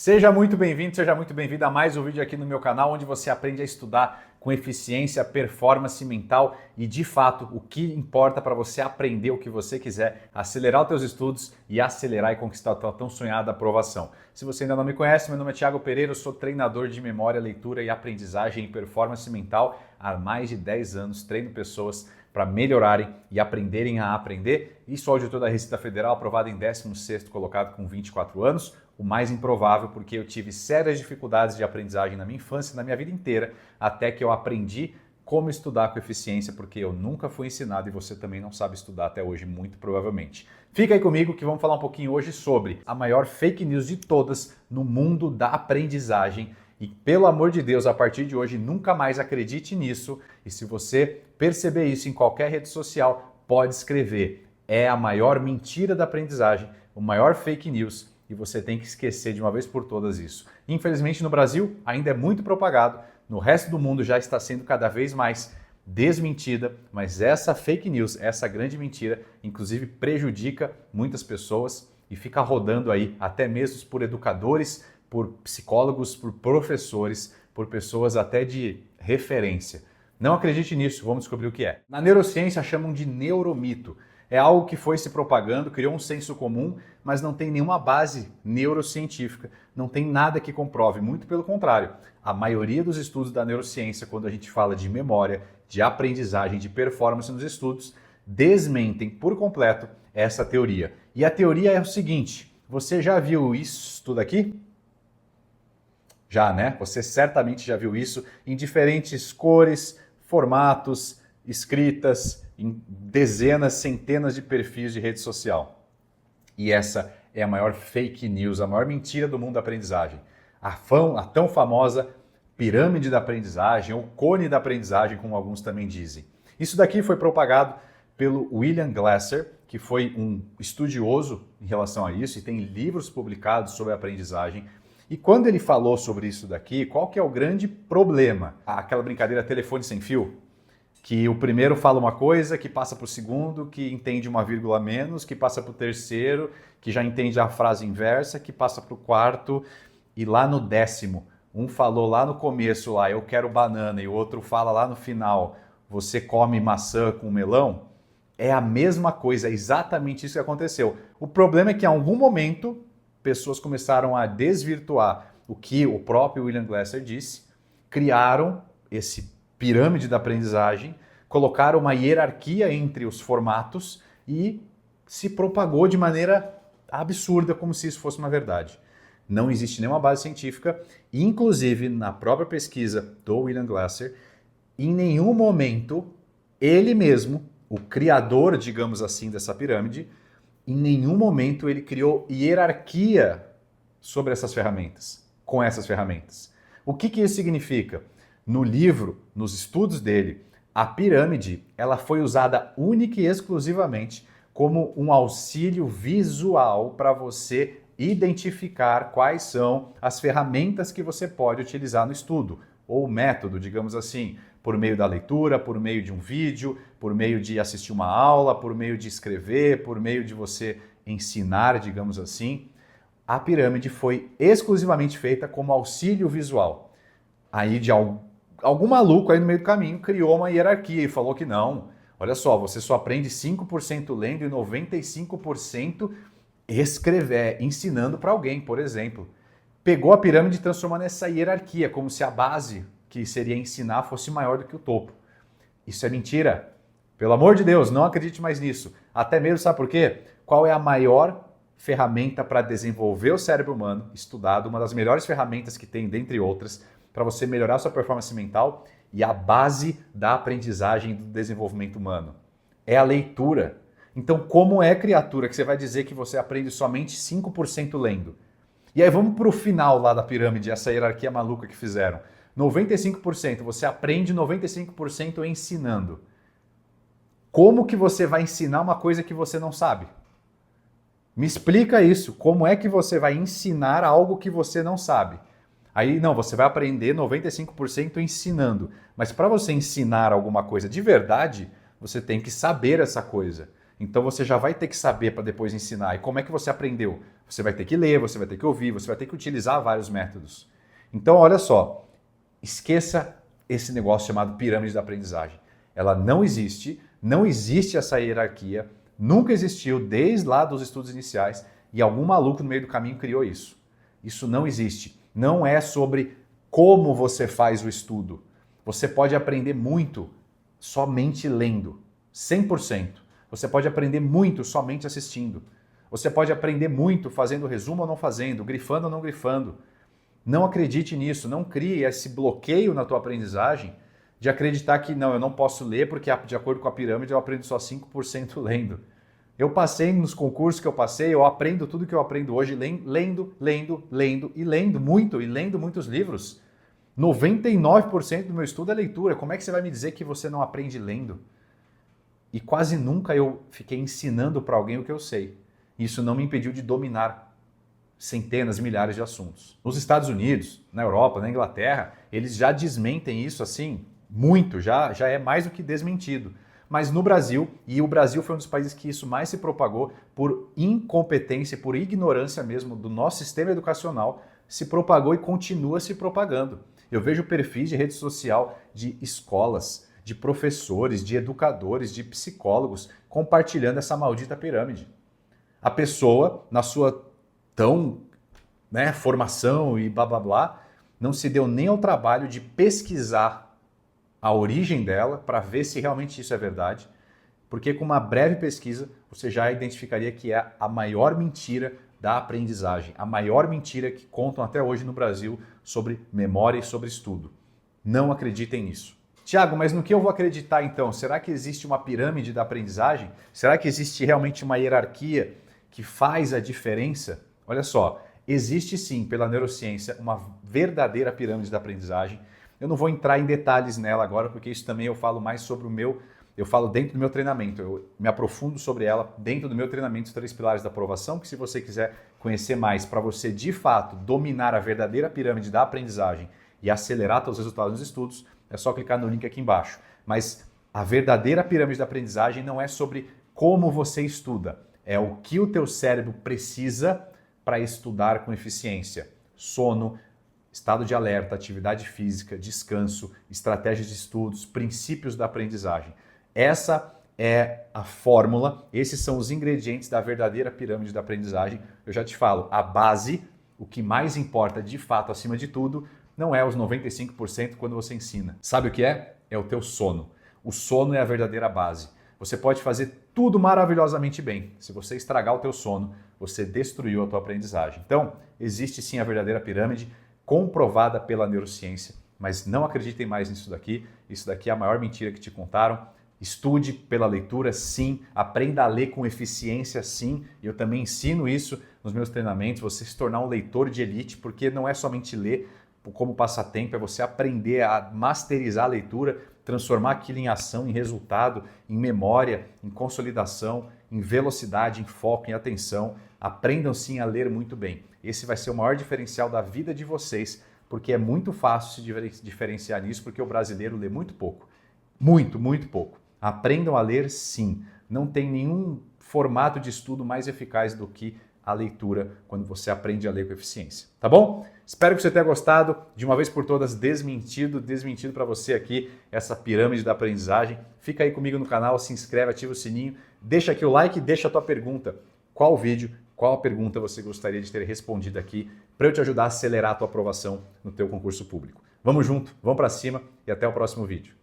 Seja muito bem-vindo, seja muito bem-vinda a mais um vídeo aqui no meu canal, onde você aprende a estudar com eficiência, performance mental e, de fato, o que importa para você aprender o que você quiser, acelerar os teus estudos e acelerar e conquistar a tua tão sonhada aprovação. Se você ainda não me conhece, meu nome é Thiago Pereira, eu sou treinador de memória, leitura e aprendizagem em performance mental. Há mais de 10 anos treino pessoas para melhorarem e aprenderem a aprender. E sou auditor da Receita Federal, aprovado em 16º colocado com 24 anos. O mais improvável, porque eu tive sérias dificuldades de aprendizagem na minha infância e na minha vida inteira, até que eu aprendi como estudar com eficiência, porque eu nunca fui ensinado e você também não sabe estudar até hoje, muito provavelmente. Fica aí comigo que vamos falar um pouquinho hoje sobre a maior fake news de todas no mundo da aprendizagem. E pelo amor de Deus, a partir de hoje, nunca mais acredite nisso. E se você perceber isso em qualquer rede social, pode escrever. É a maior mentira da aprendizagem, o maior fake news. E você tem que esquecer de uma vez por todas isso. Infelizmente no Brasil ainda é muito propagado, no resto do mundo já está sendo cada vez mais desmentida, mas essa fake news, essa grande mentira, inclusive prejudica muitas pessoas e fica rodando aí até mesmo por educadores, por psicólogos, por professores, por pessoas até de referência. Não acredite nisso, vamos descobrir o que é. Na neurociência chamam de neuromito. É algo que foi se propagando, criou um senso comum, mas não tem nenhuma base neurocientífica, não tem nada que comprove, muito pelo contrário. A maioria dos estudos da neurociência, quando a gente fala de memória, de aprendizagem, de performance nos estudos, desmentem por completo essa teoria. E a teoria é o seguinte, você já viu isso tudo aqui? Já, né? Você certamente já viu isso em diferentes cores, formatos, escritas, em dezenas, centenas de perfis de rede social. E essa é a maior fake news, a maior mentira do mundo da aprendizagem. A tão famosa pirâmide da aprendizagem, ou cone da aprendizagem, como alguns também dizem. Isso daqui foi propagado pelo William Glasser, que foi um estudioso em relação a isso e tem livros publicados sobre a aprendizagem. E quando ele falou sobre isso daqui, qual que é o grande problema? Aquela brincadeira telefone sem fio? Que o primeiro fala uma coisa, que passa para o segundo, que entende uma vírgula a menos, que passa para o terceiro, que já entende a frase inversa, que passa para o quarto, e lá no 10º, um falou lá no começo, lá, eu quero banana, e o outro fala lá no final, você come maçã com melão. É a mesma coisa, é exatamente isso que aconteceu. O problema é que em algum momento, pessoas começaram a desvirtuar o que o próprio William Glasser disse, criaram esse pirâmide da aprendizagem, colocaram uma hierarquia entre os formatos e se propagou de maneira absurda, como se isso fosse uma verdade. Não existe nenhuma base científica, inclusive na própria pesquisa do William Glasser, em nenhum momento ele mesmo, o criador, digamos assim, dessa pirâmide, em nenhum momento ele criou hierarquia sobre essas ferramentas, com essas ferramentas. O que isso significa? No livro, nos estudos dele, a pirâmide ela foi usada única e exclusivamente como um auxílio visual para você identificar quais são as ferramentas que você pode utilizar no estudo, ou método, digamos assim, por meio da leitura, por meio de um vídeo, por meio de assistir uma aula, por meio de escrever, por meio de você ensinar, digamos assim. A pirâmide foi exclusivamente feita como auxílio visual. Aí de algum maluco aí no meio do caminho criou uma hierarquia e falou que não. Olha só, você só aprende 5% lendo e 95% ensinando para alguém, por exemplo. Pegou a pirâmide e transformou nessa hierarquia, como se a base, que seria ensinar, fosse maior do que o topo. Isso é mentira. Pelo amor de Deus, não acredite mais nisso. Até mesmo, sabe por quê? Qual é a maior ferramenta para desenvolver o cérebro humano, estudado, uma das melhores ferramentas que tem, dentre outras, para você melhorar a sua performance mental e a base da aprendizagem do desenvolvimento humano? É a leitura. Então, como é, criatura, que você vai dizer que você aprende somente 5% lendo? E aí vamos para o final lá da pirâmide, essa hierarquia maluca que fizeram. 95%, você aprende 95% ensinando. Como que você vai ensinar uma coisa que você não sabe? Me explica isso. Como é que você vai ensinar algo que você não sabe? Aí, não, você vai aprender 95% ensinando. Mas para você ensinar alguma coisa de verdade, você tem que saber essa coisa. Então você já vai ter que saber para depois ensinar. E como é que você aprendeu? Você vai ter que ler, você vai ter que ouvir, você vai ter que utilizar vários métodos. Então olha só, esqueça esse negócio chamado pirâmide da aprendizagem. Ela não existe essa hierarquia, nunca existiu desde lá dos estudos iniciais e algum maluco no meio do caminho criou isso. Isso não existe. Não é sobre como você faz o estudo. Você pode aprender muito somente lendo, 100%. Você pode aprender muito somente assistindo. Você pode aprender muito fazendo resumo ou não fazendo, grifando ou não grifando. Não acredite nisso, não crie esse bloqueio na tua aprendizagem de acreditar que não, eu não posso ler porque de acordo com a pirâmide eu aprendo só 5% lendo. Eu passei nos concursos que eu passei, eu aprendo tudo que eu aprendo hoje lendo muito e lendo muitos livros. 99% do meu estudo é leitura. Como é que você vai me dizer que você não aprende lendo? E quase nunca eu fiquei ensinando para alguém o que eu sei. Isso não me impediu de dominar centenas, milhares de assuntos. Nos Estados Unidos, na Europa, na Inglaterra, eles já desmentem isso assim muito, já é mais do que desmentido. Mas no Brasil, e o Brasil foi um dos países que isso mais se propagou por incompetência, por ignorância mesmo do nosso sistema educacional, se propagou e continua se propagando. Eu vejo perfis de rede social de escolas, de professores, de educadores, de psicólogos compartilhando essa maldita pirâmide. A pessoa, na sua formação e blá blá blá, não se deu nem ao trabalho de pesquisar a origem dela para ver se realmente isso é verdade, porque com uma breve pesquisa você já identificaria que é a maior mentira da aprendizagem, a maior mentira que contam até hoje no Brasil sobre memória e sobre estudo. Não acreditem nisso. Tiago, mas no que eu vou acreditar então? Será que existe uma pirâmide da aprendizagem? Será que existe realmente uma hierarquia que faz a diferença? Olha só, existe sim, pela neurociência, uma verdadeira pirâmide da aprendizagem. Eu não vou entrar em detalhes nela agora, porque isso também eu falo mais sobre eu falo dentro do meu treinamento, eu me aprofundo sobre ela dentro do meu treinamento, os 3 pilares da aprovação, que se você quiser conhecer mais, para você de fato dominar a verdadeira pirâmide da aprendizagem e acelerar seus resultados nos estudos, é só clicar no link aqui embaixo. Mas a verdadeira pirâmide da aprendizagem não é sobre como você estuda, é o que o teu cérebro precisa para estudar com eficiência. Sono, estado de alerta, atividade física, descanso, estratégias de estudos, princípios da aprendizagem. Essa é a fórmula, esses são os ingredientes da verdadeira pirâmide da aprendizagem. Eu já te falo, a base, o que mais importa de fato acima de tudo, não é os 95% quando você ensina. Sabe o que é? É o teu sono. O sono é a verdadeira base. Você pode fazer tudo maravilhosamente bem. Se você estragar o teu sono, você destruiu a tua aprendizagem. Então, existe sim a verdadeira pirâmide, comprovada pela neurociência, mas não acreditem mais nisso daqui. Isso daqui é a maior mentira que te contaram. Estude pela leitura, sim. Aprenda a ler com eficiência, sim. Eu também ensino isso nos meus treinamentos, você se tornar um leitor de elite, porque não é somente ler como passatempo, é você aprender a masterizar a leitura, transformar aquilo em ação, em resultado, em memória, em consolidação, em velocidade, em foco, em atenção. Aprendam sim a ler muito bem. Esse vai ser o maior diferencial da vida de vocês, porque é muito fácil se diferenciar nisso, porque o brasileiro lê muito pouco. Muito, muito pouco. Aprendam a ler sim. Não tem nenhum formato de estudo mais eficaz do que a leitura quando você aprende a ler com eficiência. Tá bom? Espero que você tenha gostado. De uma vez por todas, desmentido para você aqui essa pirâmide da aprendizagem. Fica aí comigo no canal, se inscreve, ativa o sininho, deixa aqui o like, deixa a tua pergunta. Qual vídeo, qual a pergunta você gostaria de ter respondido aqui para eu te ajudar a acelerar a tua aprovação no teu concurso público? Vamos junto, vamos para cima e até o próximo vídeo.